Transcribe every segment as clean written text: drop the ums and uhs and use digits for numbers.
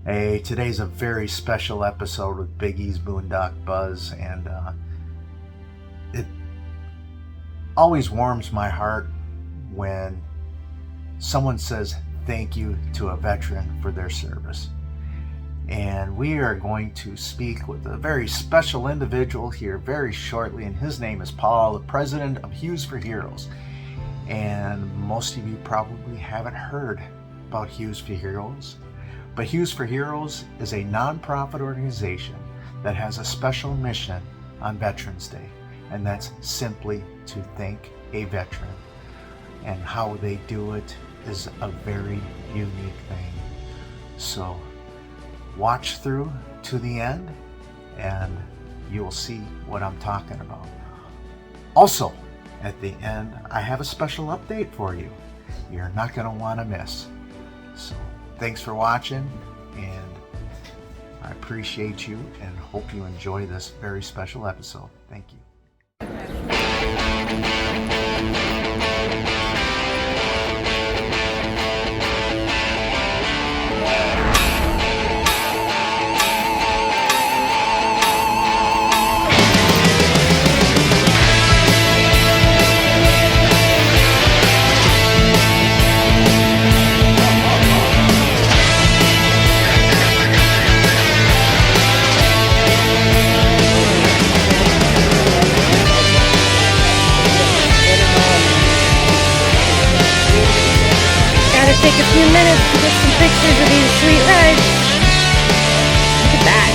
Hey, today's a very special episode with Big E's Boondock Buzz, and it always warms my heart when someone says thank you to a veteran for their service. And we are going to speak with a very special individual here very shortly, and his name is Paul, the president of Hues For Heroes. And most of you probably haven't heard about Hues For Heroes. But Hues For Heroes is a non-profit organization that has a special mission on Veterans Day, and that's simply to thank a veteran. And how they do it is a very unique thing. So watch through to the end and you'll see what I'm talking about. Also, at the end, I have a special update for you you're not going to want to miss. So thanks for watching, and I appreciate you and hope you enjoy this very special episode. Thank you. Take a few minutes to get some pictures of these sweet rides. Look at that.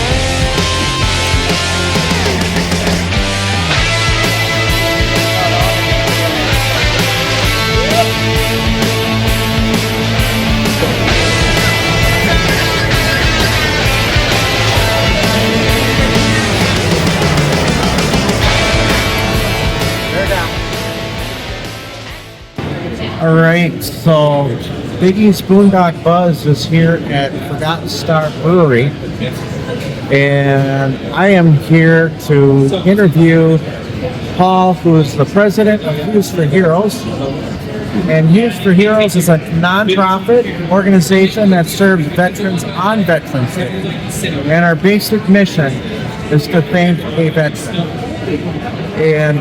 All right, so Big E's Boondock Buzz is here at Forgotten Star Brewery, and I am here to interview Paul, who is the president of Hues For Heroes. And Hues For Heroes is a non-profit organization that serves veterans on Veterans Day. And our basic mission is to thank a veteran. And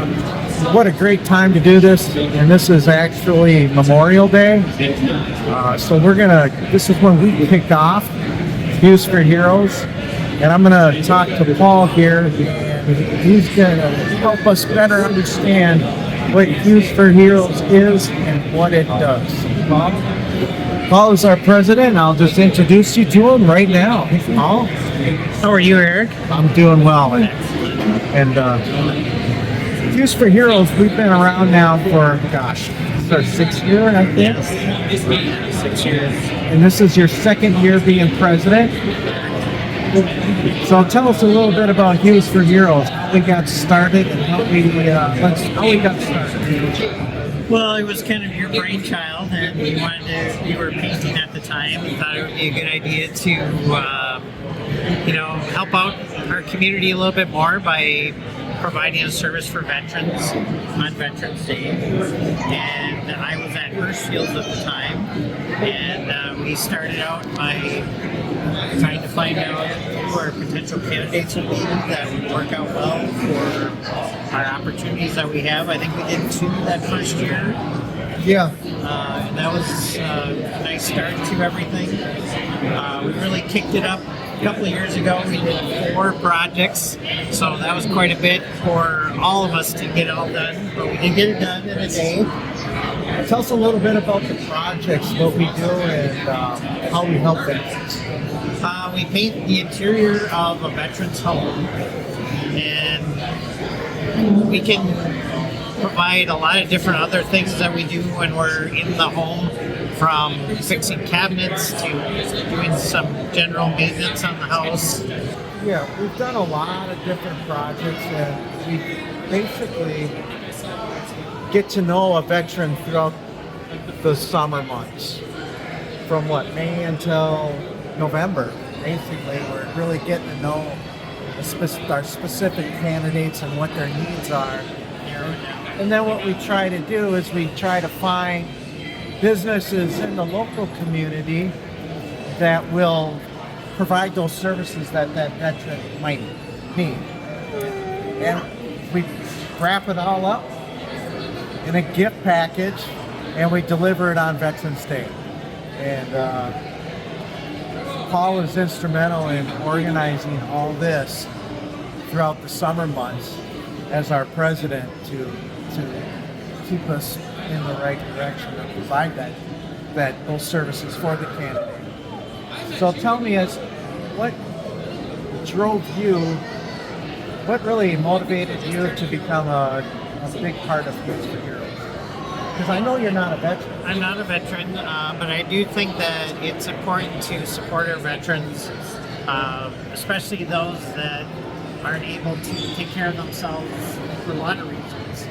what a great time to do this, and this is actually Memorial Day. So this is when we kick off Hues For Heroes, and I'm gonna talk to Paul here, and he's gonna help us better understand what Hues For Heroes is and what it does. Paul is our president. I'll just introduce you to him right now. Paul, how are you, Eric? I'm doing well, and Hues For Heroes, we've been around now for, it's our 6th year, I think. 6 years. And this is your 2nd year being president. So tell us a little bit about Hues For Heroes, how we got started, and how we got started. Well, it was kind of your brainchild, and we were painting at the time. We thought it would be a good idea to, help out our community a little bit more by providing a service for veterans on Veterans Day. And I was at Heartfelt at the time, and we started out by trying to find out who our potential candidates would be that would work out well for our opportunities that we have. I think we did 2 that first year. Yeah. And that was a nice start to everything. We really kicked it up a couple of years ago. We did 4 projects, so that was quite a bit for all of us to get it all done, but we did get it done in a day. Tell us a little bit about the projects, what we do, and how we help veterans. We paint the interior of a veteran's home, and we can provide a lot of different other things that we do when we're in the home, from fixing cabinets to doing some general maintenance on the house. Yeah, we've done a lot of different projects, and we basically get to know a veteran throughout the summer months. From May until November, basically, we're really getting to know our specific candidates and what their needs are. And then what we try to do is we try to find businesses in the local community that will provide those services that that veteran might need. And we wrap it all up in a gift package, and we deliver it on Veterans Day. And Paul is instrumental in organizing all this throughout the summer months as our president to keep us in the right direction and provide those services for the candidate. So tell me, what drove you, what really motivated you to become a big part of Hues For Heroes? Because I know you're not a veteran. I'm not a veteran, but I do think that it's important to support our veterans, especially those that aren't able to take care of themselves for a lot of reasons.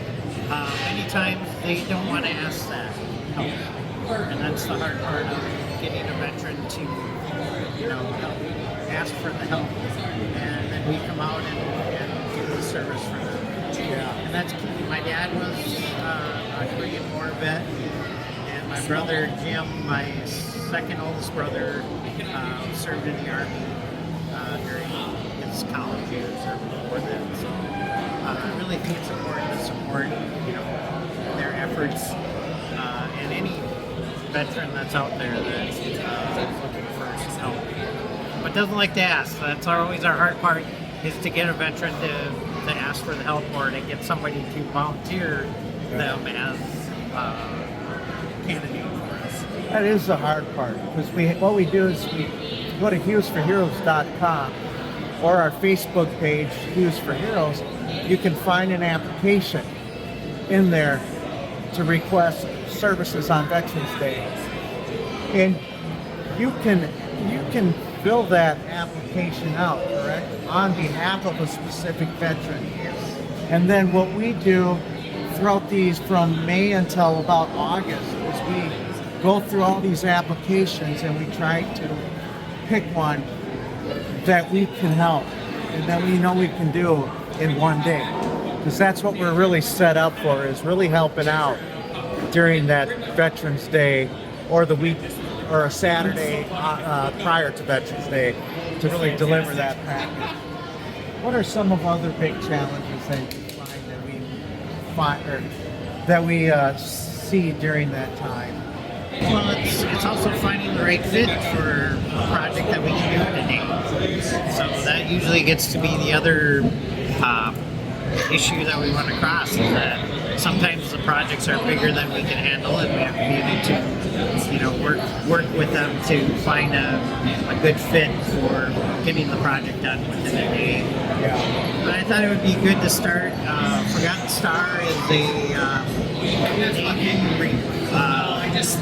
Many times they don't want to ask that help, and that's the hard part of getting a veteran to, ask for the help, and then we come out and do the service for them. Yeah. And that's key. My dad was a Korean War vet, and my brother Jim, my second oldest brother, served in the Army during his college years or before that. So I really think it's important to support, their efforts, and any veteran that's out there that's looking for some help, but doesn't like to ask. That's always our hard part, is to get a veteran to ask for the help, or to get somebody to volunteer them as a candidate for us. That is the hard part, because what we do is we go to huesforheroes.com or our Facebook page, Hues For Heroes. You can find an application in there to request services on Veterans Day, and you can fill that application out, correct, on behalf of a specific veteran. Yes. And then what we do throughout these, from May until about August, is we go through all these applications and we try to pick one that we can help and that we know we can do in one day. Because that's what we're really set up for, is really helping out during that Veterans Day, or the week, or a Saturday prior to Veterans Day, to really deliver that package. What are some of other big challenges that you find that we see during that time? Well, it's also finding the right fit for a project that we can do today. So that usually gets to be the other issue that we run across, is that sometimes the projects are bigger than we can handle, and we have to be able to, work with them to find a good fit for getting the project done within a day. Yeah. But I thought it would be good to start. Forgotten Star is a Navy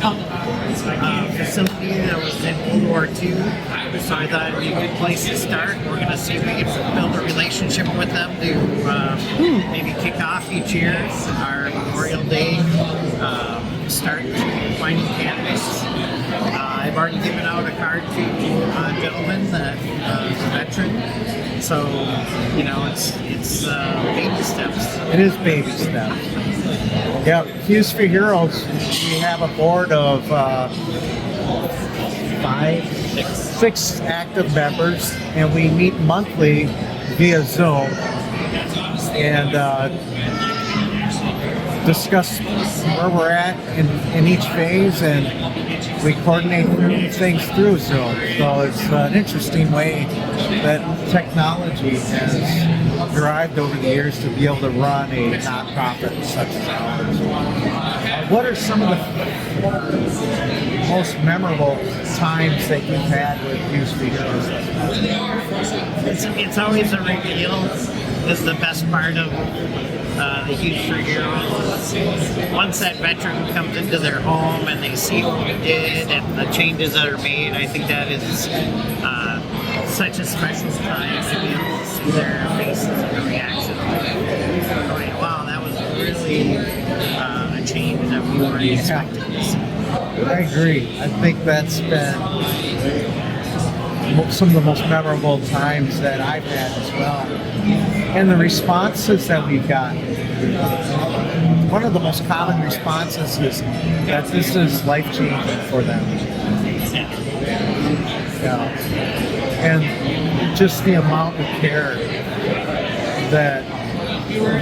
pump facility that was in World War II. So I thought it'd be a good place to start. We're going to see if we can build a relationship with them to maybe kick off each year our Memorial Day start finding candidates. I've already given out a card to a gentleman that is a veteran. So, it's baby steps. It is baby steps. Yeah, Hues For Heroes, we have a board of six active members, and we meet monthly via Zoom and discuss where we're at in each phase, and we coordinate things through Zoom. So it's an interesting way that technology has derived over the years to be able to run a nonprofit such as ours. What are some of the most memorable times that you've had with Hues For Heroes? It's always a reveal. Is the best part of the Hues For Heroes. Once that veteran comes into their home and they see what we did and the changes that are made, I think that is such a special time to be able to see their faces and their reactions. Going, wow, that was really a change that we weren't expecting to see. I agree. I think that's been some of the most memorable times that I've had as well. And the responses that we've gotten. One of the most common responses is that this is life-changing for them. Yeah. and just the amount of care that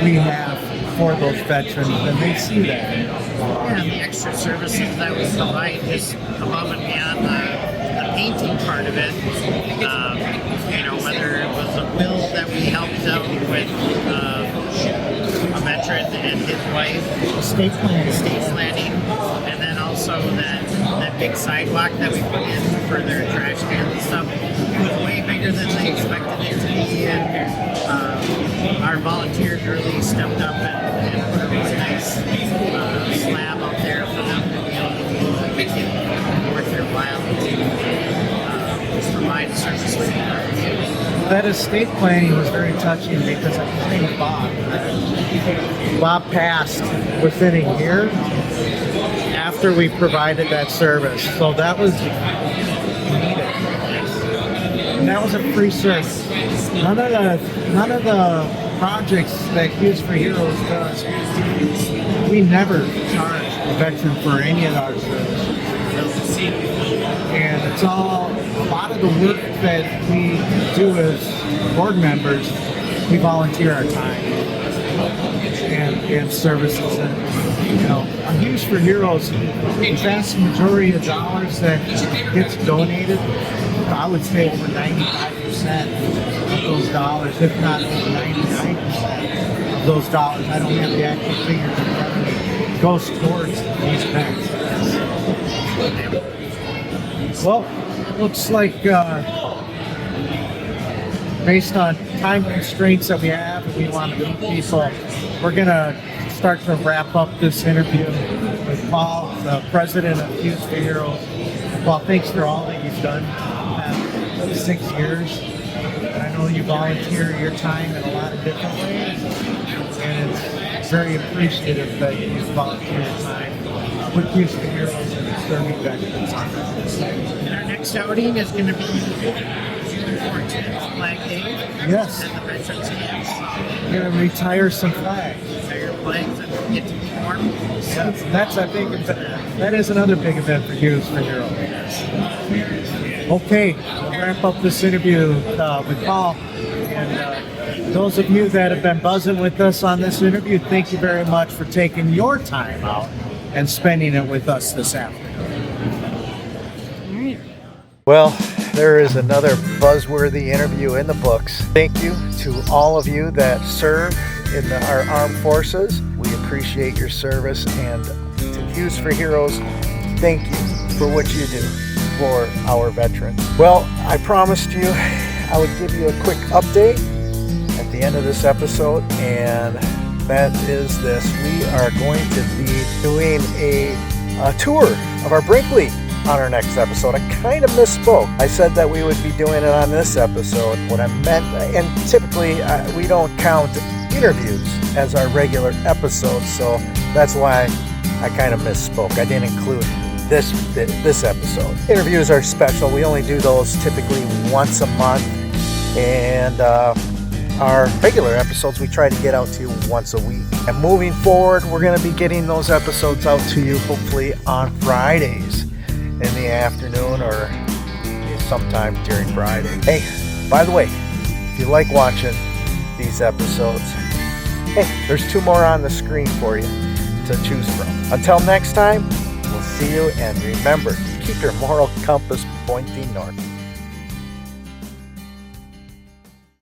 we have for those veterans, and they see that. Yeah, and the extra services that we provide just above and beyond the painting part of it. Whether it was a will that we helped out with a veteran and his wife, Estate planning, and then also that big sidewalk that we put in for their trash cans and stuff. It was way bigger than they expected it to be, and our volunteers really stepped up and put a really nice slab up there for them to be able to make it worth their while to provide a service like that. That estate planning was very touching because his name was Bob. Bob passed within a year after we provided that service, so that was needed. And that was a free service. None of the projects that Hues For Heroes does, we never charge a veteran for any of our services. And it's all, a lot of the work that we do as board members, we volunteer our time and services. And, on Hues For Heroes, the vast majority of dollars that gets donated, I would say over 95% of those dollars, if not over 99% of those dollars, I don't have the actual figures in front of me, goes towards these events. Well, it looks like based on time constraints that we have, and we want to meet people, we're going to start to wrap up this interview with Paul, the president of Hues For Heroes. Paul, thanks for all that you've done in the past 6 years. I know you volunteer your time in a lot of different ways, and it's very appreciative that you volunteer your time with Hues For Heroes and serving veterans. And our next outing is going to be June 14th, Flag Day. Yes. At the Veterans Camp. You're going to retire some flags. Retire flags and get to be warm. That's I think that is another big event for Hues For Heroes. Okay, we'll wrap up this interview with Paul. And those of you that have been buzzing with us on this interview, thank you very much for taking your time out and spending it with us this afternoon. Well, there is another buzzworthy interview in the books. Thank you to all of you that serve in our armed forces. We appreciate your service, and to Hues For Heroes, thank you for what you do for our veterans. Well, I promised you I would give you a quick update at the end of this episode, and that is this. We are going to be doing a tour of our Brinkley on our next episode. I kind of misspoke. I said that we would be doing it on this episode. What I meant, and typically we don't count interviews as our regular episodes, so that's why I kind of misspoke. I didn't include this episode. Interviews are special. We only do those typically once a month, and our regular episodes we try to get out to you once a week. And moving forward, we're going to be getting those episodes out to you hopefully on Fridays in the afternoon or sometime during Friday. Hey, by the way, if you like watching these episodes, hey, there's 2 more on the screen for you to choose from. Until next time, we'll see you, and remember, keep your moral compass pointing north.